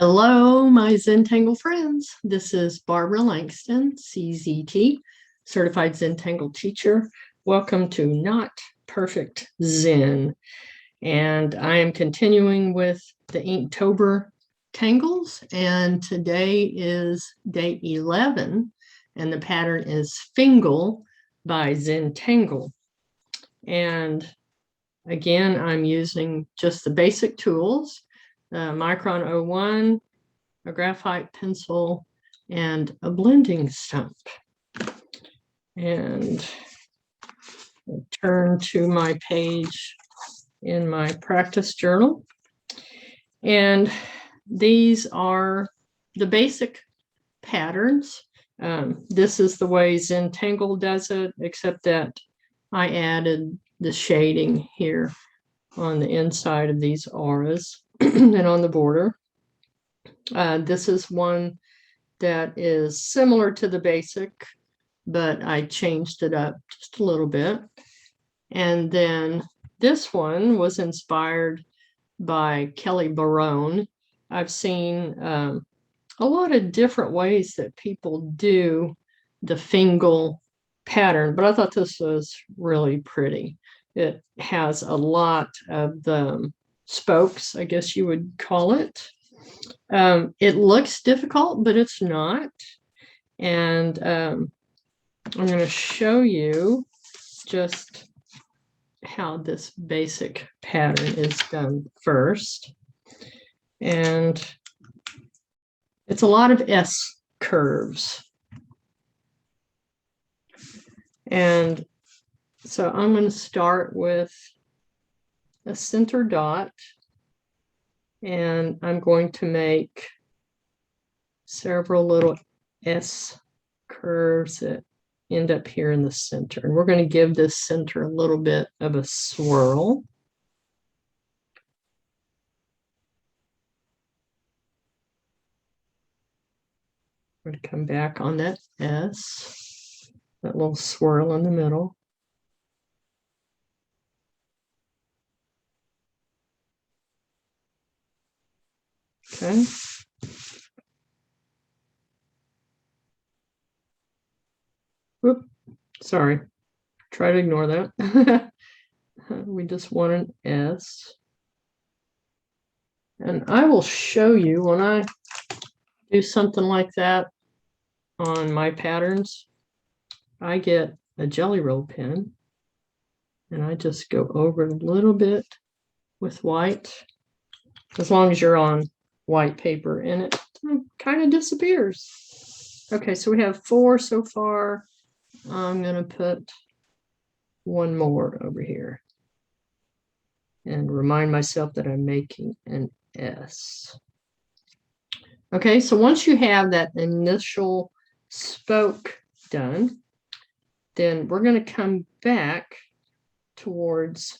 Hello, my Zentangle friends. This is Barbara Langston, CZT, Certified Zentangle Teacher. Welcome to Not Perfect Zen. And I am continuing with the Inktober Tangles, and today is day 11, and the pattern is Fingal by Zentangle. And again, I'm using just the basic tools. Micron 01, a graphite pencil, and a blending stump. And I'll turn to my page in my practice journal. And these are the basic patterns. This is the way Zentangle does it, except that I added the shading here on the inside of these auras and on the border. This is one that is similar to the basic, but I changed it up just a little bit. And then this one was inspired by Kelly Barone. I've seen a lot of different ways that people do the Fingal pattern, but I thought this was really pretty. It has a lot of the spokes, I guess you would call it. It looks difficult, but it's not. And I'm going to show you just how this basic pattern is done first. And it's a lot of S curves. And so I'm going to start with a center dot, and I'm going to make several little S curves that end up here in the center. And we're going to give this center a little bit of a swirl. I'm going to come back on that S, that little swirl in the middle. Okay. Whoop, sorry. Try to ignore that. We just want an S. And I will show you when I do something like that on my patterns. I get a Jelly Roll pen and I just go over it a little bit with white, as long as you're on white paper, and it kind of disappears. Okay, so we have 4 so far. I'm going to put one more over here and remind myself that I'm making an S. Okay, so once you have that initial spoke done, then we're going to come back towards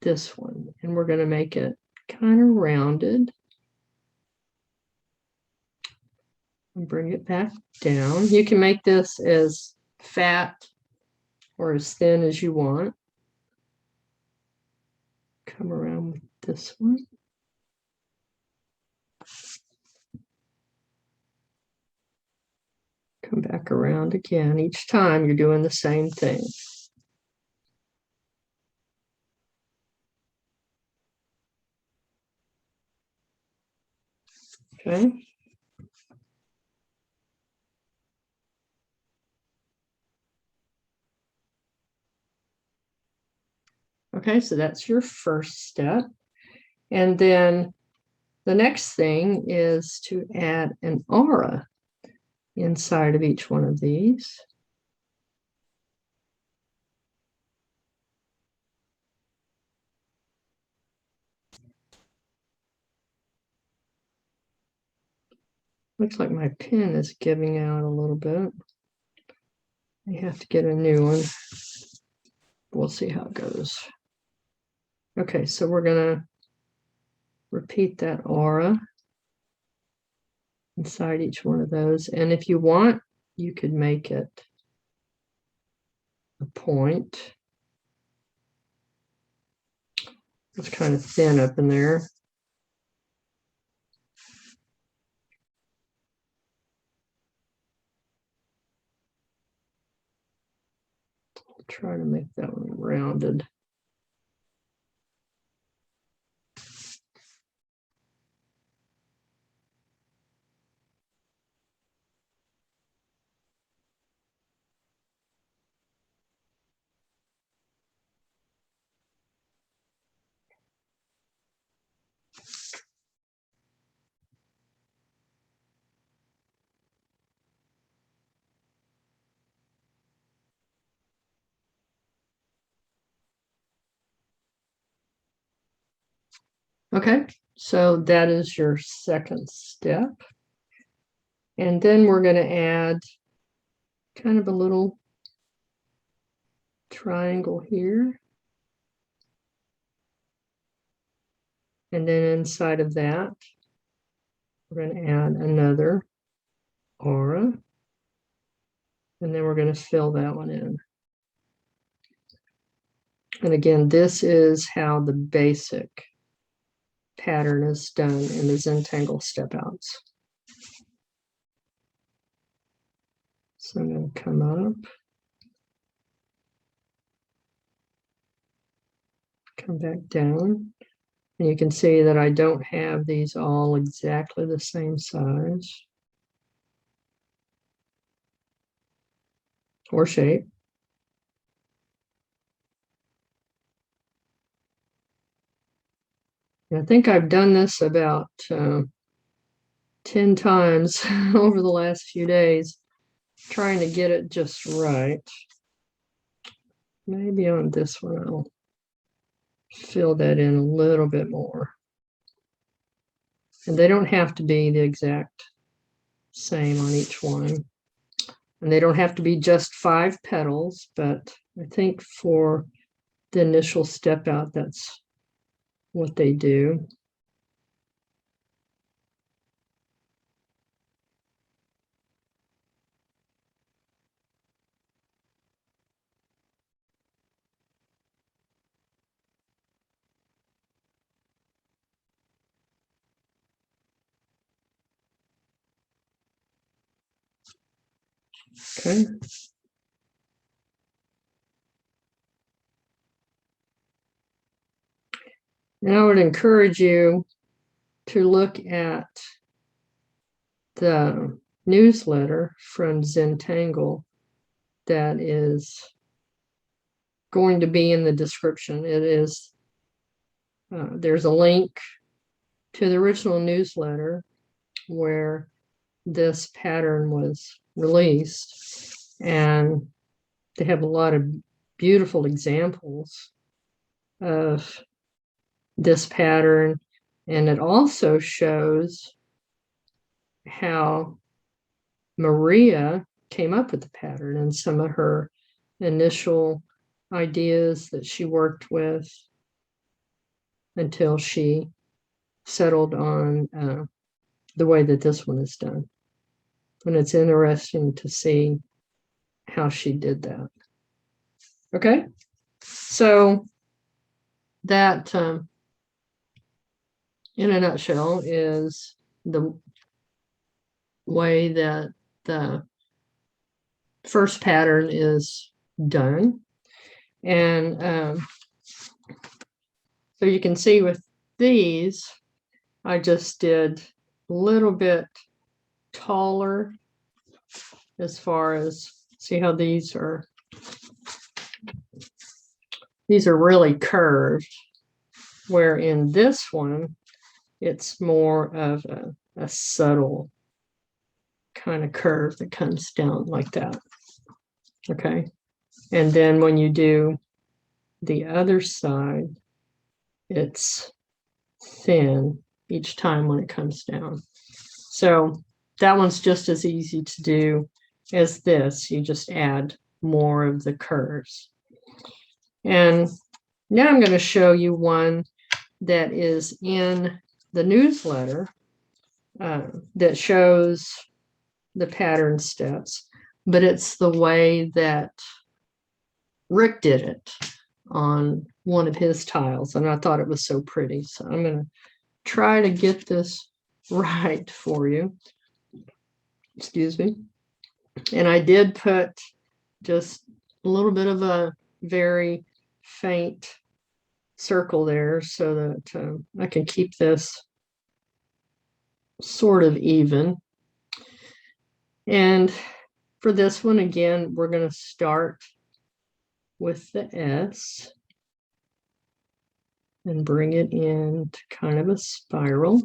this one, and we're going to make it kind of rounded and bring it back down. You can make this as fat or as thin as you want. Come around with this one. Come back around again. Each time you're doing the same thing. Okay. Okay, so that's your first step. And then the next thing is to add an aura inside of each one of these. Looks like my pen is giving out a little bit. I have to get a new one. We'll see how it goes. Okay, so we're going to repeat that aura inside each one of those. And if you want, you could make it a point. It's kind of thin up in there. try to make that one rounded. Okay, so that is your second step. And then we're going to add kind of a little triangle here. And then inside of that, we're going to add another aura. And then we're going to fill that one in. And again, this is how the basic pattern is done in the Zentangle step outs. So I'm going to come up, come back down, and you can see that I don't have these all exactly the same size or shape. I think I've done this about 10 times over the last few days, trying to get it just right. Maybe on this one I'll fill that in a little bit more. And they don't have to be the exact same on each one. And they don't have to be just 5 petals, but I think for the initial step out, that's what they do. Okay. And I would encourage you to look at the newsletter from Zentangle that is going to be in the description. It is, there's a link to the original newsletter where this pattern was released, and they have a lot of beautiful examples of this pattern, and it also shows how Maria came up with the pattern and some of her initial ideas that she worked with until she settled on the way that this one is done. And it's interesting to see how she did that. Okay, so that in a nutshell is the way that the first pattern is done. And so you can see with these, I just did a little bit taller as far as, see how these are really curved, where in this one it's more of a subtle kind of curve that comes down like that. Okay, and then when you do the other side, it's thin each time when it comes down. So that one's just as easy to do as this. You just add more of the curves. And now I'm going to show you one that is in the newsletter that shows the pattern steps, but it's the way that Rick did it on one of his tiles, and I thought it was so pretty. So I'm going to try to get this right for you. Excuse me. And I did put just a little bit of a very faint circle there so that I can keep this sort of even. And for this one, again, we're going to start with the S and bring it into kind of a spiral.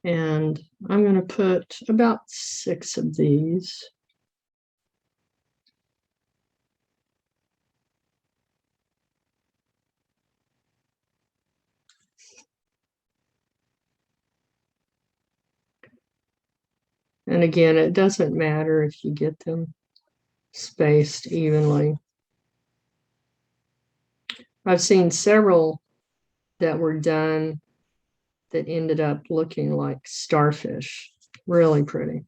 And I'm going to put about 6 of these. And again, it doesn't matter if you get them spaced evenly. I've seen several that were done that ended up looking like starfish. Really pretty.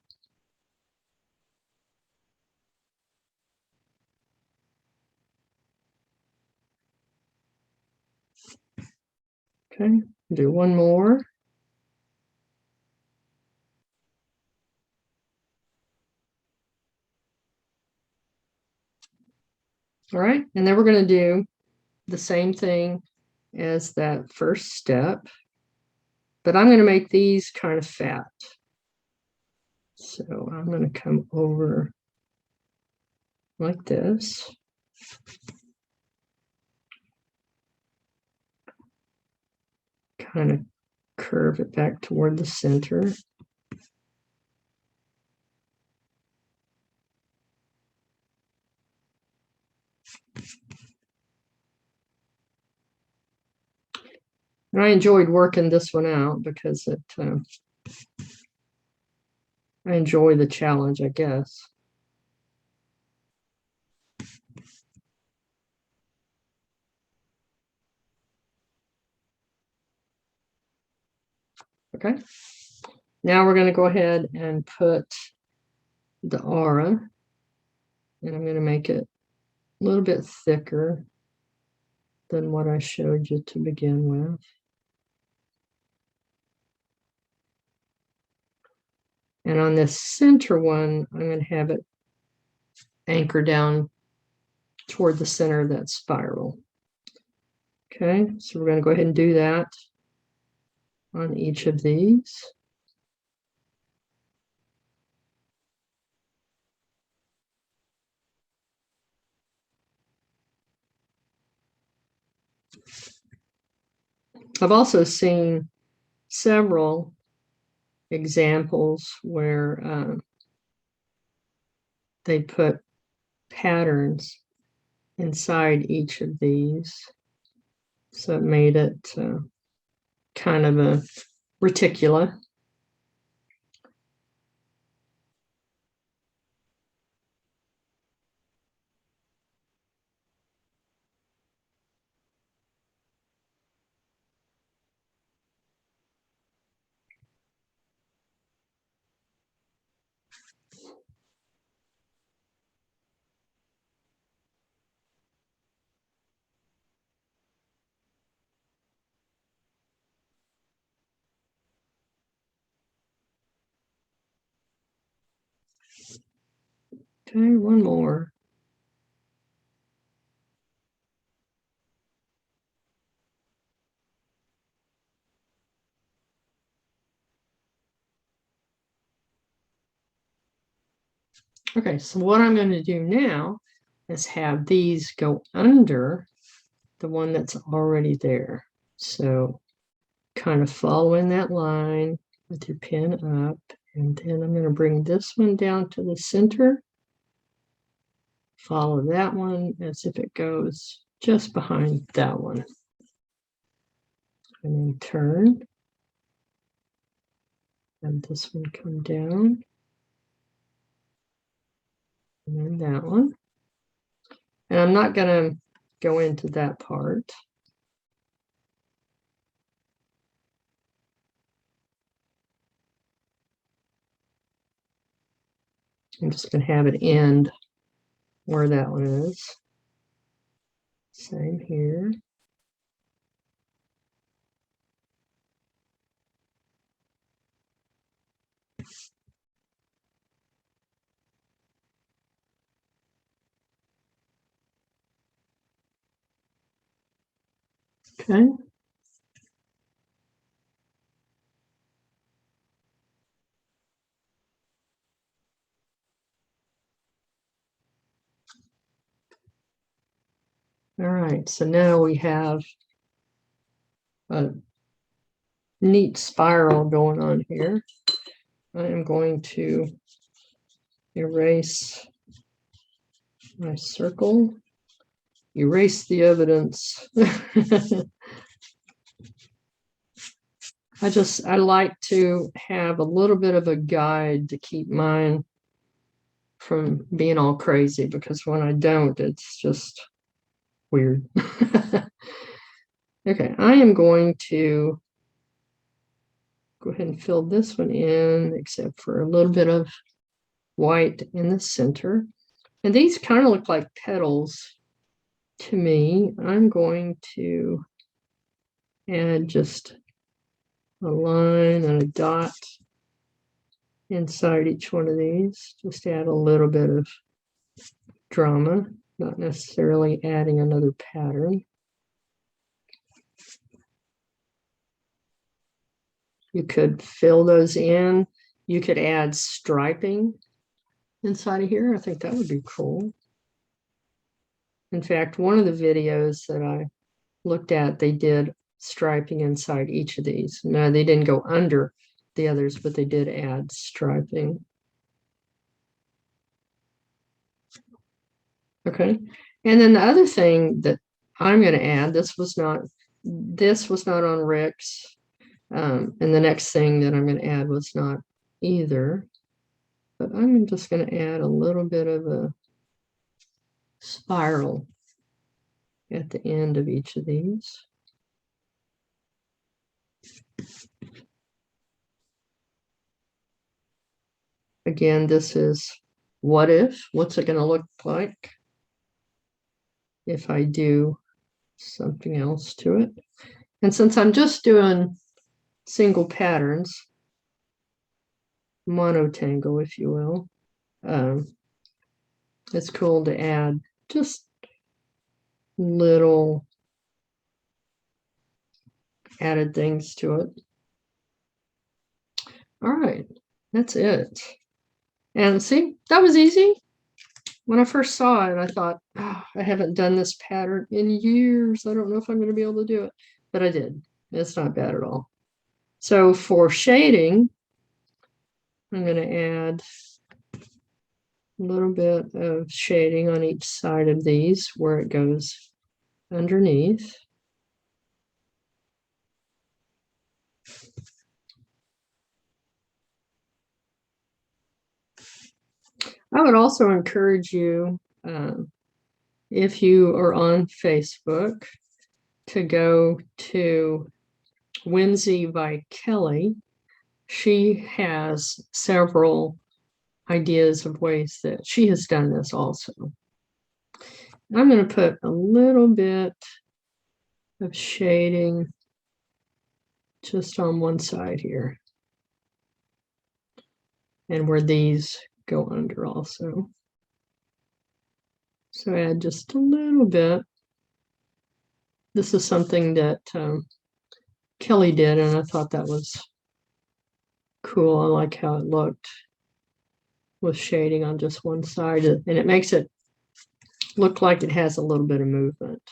Okay, do one more. All right, and then we're going to do the same thing as that first step, but I'm going to make these kind of fat. So I'm going to come over like this. Kind of curve it back toward the center. And I enjoyed working this one out because I enjoy the challenge, I guess. Okay. Now we're going to go ahead and put the aura, and I'm going to make it a little bit thicker than what I showed you to begin with. And on this center one, I'm going to have it anchor down toward the center of that spiral. Okay, so we're going to go ahead and do that on each of these. I've also seen several examples where they put patterns inside each of these. So it made it kind of a reticula. Okay, one more. Okay, so what I'm going to do now is have these go under the one that's already there. So kind of following that line with your pin up, and then I'm going to bring this one down to the center. Follow that one as if it goes just behind that one. And then turn. And this one come down. And then that one. And I'm not going to go into that part. I'm just going to have it end where that one is. Same here. Okay. All right, so now we have a neat spiral going on here. I am going to erase my circle, erase the evidence. I like to have a little bit of a guide to keep mine from being all crazy, because when I don't, it's just weird. Okay, I am going to go ahead and fill this one in, except for a little bit of white in the center. And these kind of look like petals to me. I'm going to add just a line and a dot inside each one of these, just add a little bit of drama, not necessarily adding another pattern. You could fill those in. You could add striping inside of here. I think that would be cool. In fact, one of the videos that I looked at, they did striping inside each of these. No, they didn't go under the others, but they did add striping. Okay. And then the other thing that I'm going to add, this was not on Rick's. And the next thing that I'm going to add was not either. But I'm just going to add a little bit of a spiral at the end of each of these. Again, this is what if. What's it going to look like if I do something else to it? And since I'm just doing single patterns, monotangle, if you will, it's cool to add just little added things to it. All right, that's it. And see, that was easy. When I first saw it, I thought, oh, I haven't done this pattern in years. I don't know if I'm going to be able to do it, but I did. It's not bad at all. So for shading, I'm going to add a little bit of shading on each side of these where it goes underneath. I would also encourage you, if you are on Facebook, to go to Whimsy by Kelly. She has several ideas of ways that she has done this also. I'm going to put a little bit of shading just on one side here, and where these go under also. So add just a little bit. This is something that Kelly did, and I thought that was cool. I like how it looked with shading on just one side, and it makes it look like it has a little bit of movement.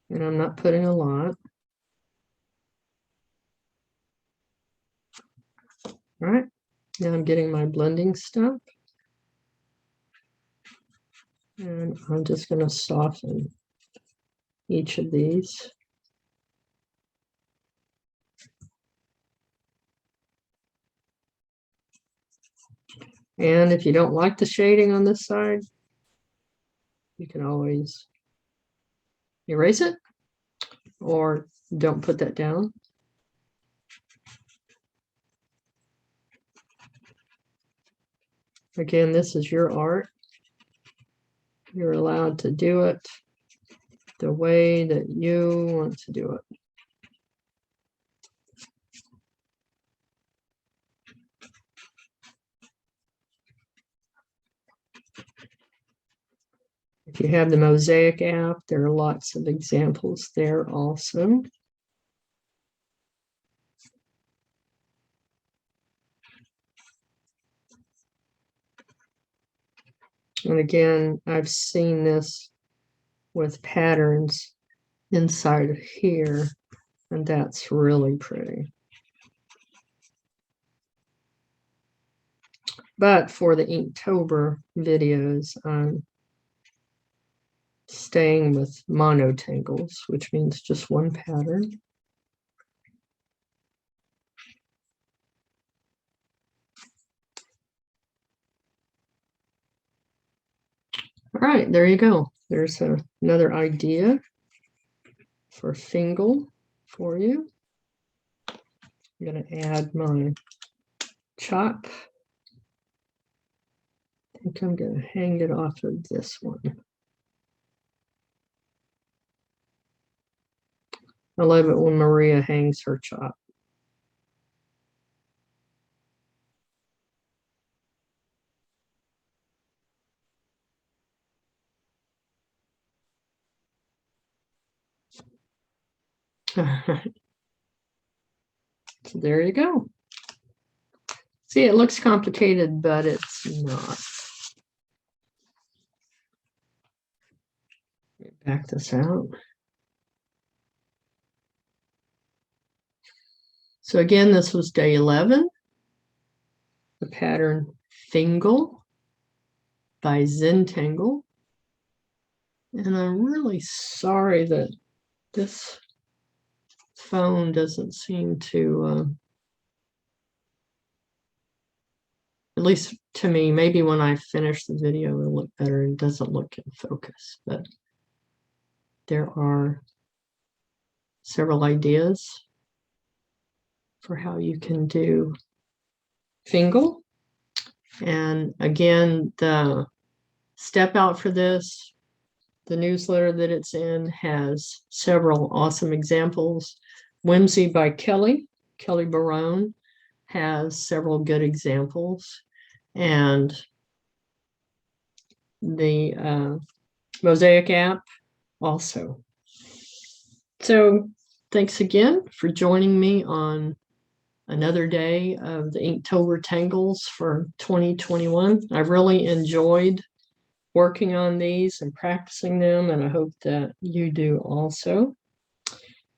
And I'm not putting a lot. All right, now I'm getting my blending stuff. And I'm just going to soften each of these. And if you don't like the shading on this side, you can always erase it or don't put that down. Again, this is your art. You're allowed to do it the way that you want to do it. If you have the Mosaic app, there are lots of examples there also. And again, I've seen this with patterns inside of here, and that's really pretty. But for the Inktober videos, I'm staying with monotangles, which means just one pattern. All right, there you go. There's another idea for Fingal for you. I'm going to add my chop. I think I'm going to hang it off of this one. I love it when Maria hangs her chop. So there you go. See, it looks complicated, but it's not. Back this out. So again, this was day 11. The pattern Fingal by Zentangle. And I'm really sorry that this phone doesn't seem to, at least to me, maybe when I finish the video, it'll look better. It doesn't look in focus, but there are several ideas for how you can do Fingal. And again, the step out for this, the newsletter that it's in has several awesome examples. Whimsy by Kelly Barone has several good examples. And the Mosaic app also. So thanks again for joining me on another day of the Inktober Tangles for 2021. I've really enjoyed working on these and practicing them, and I hope that you do also.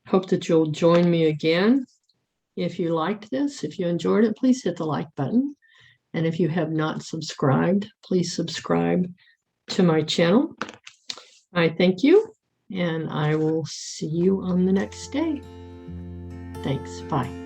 Hope that you'll join me again. If you liked this, if you enjoyed it, please hit the like button. And if you have not subscribed, please subscribe to my channel. I thank you, and I will see you on the next day. Thanks. Bye.